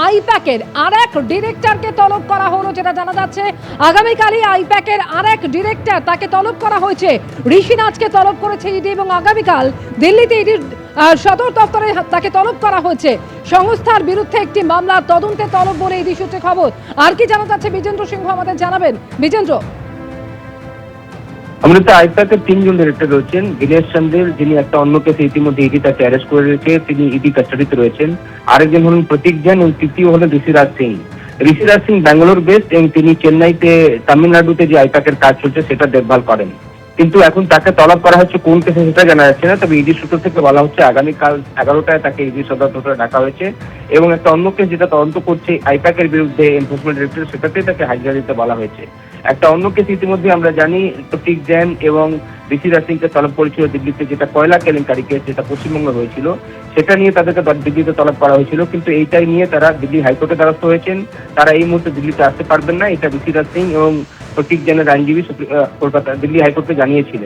আইপ্যাকের আর এক ডিরেক্টরকে তলব করা হলো, যেটা জানা যাচ্ছে আগামীকালই আইপ্যাকের আর এক ডিরেক্টর তাকে তলব করা হয়েছে। ঋষিরাজকে তলব করেছে ইডি এবং আগামীকাল দিল্লিতে ইডির সদর দপ্তরে তাকে তলব করা হয়েছে। সংস্থার বিরুদ্ধে একটি মামলা তদন্তে তলব বলে ইডি সূত্রে খবর। আর কি জানা যাচ্ছে বিজেন্দ্র সিংহ আমাদের জানাবেন। বিজেন্দ্র, আমাদের আইপ্যাকের তিনজন ডিরেক্টর রয়েছেন। দীনেশ চন্দের, যিনি একটা অন্য কেসে ইতিমধ্যে ইডি তাকে অ্যারেস্ট করে রয়েছে, তিনি ইডি কাস্টাডিতে রয়েছেন। আরেকজন হলেন প্রতীক জৈন এবং তৃতীয় হলেন ঋষিরাজ সিং। ঋষিরাজ সিং ব্যাঙ্গালোর বেসড এবং তিনি চেন্নাইতে তামিলনাড়ুতে যে আইপ্যাকের কাজ চলছে সেটা দেখভাল করেন। কিন্তু এখন তাকে তলব করা হচ্ছে কোন কেসে সেটা জানা যাচ্ছে না। তবে ইডি সূত্র থেকে বলা হচ্ছে আগামীকাল 11টায় তাকে ইডি সদর দপ্তরে ডাকা হয়েছে এবং একটা অন্য কেস যেটা তদন্ত করছে আইপ্যাকের বিরুদ্ধে এনফোর্সমেন্ট ডিরেক্টর, সেটাতে তাকে হাজিরা দিতে বলা হয়েছে। একটা অন্য কেস ইতিমধ্যে আমরা জানি প্রতীক জৈন এবং ঋষিরাজ সিংকে তলব করেছিল দিল্লিতে, যেটা কয়লা কেলেঙ্কারি কেস, যেটা পশ্চিমবঙ্গে হয়েছিল, সেটা নিয়ে তাদেরকে দিল্লিতে তলব করা হয়েছিল। কিন্তু এইটাই নিয়ে তারা দিল্লি হাইকোর্টে দ্বারস্থ হয়েছেন। তারা এই মুহূর্তে দিল্লিতে আসতে পারবেন না, এটা ঋষিরাজ সিং এবং প্রতীক জৈনের আইনজীবী কলকাতা দিল্লি হাইকোর্টে জানিয়েছিলেন।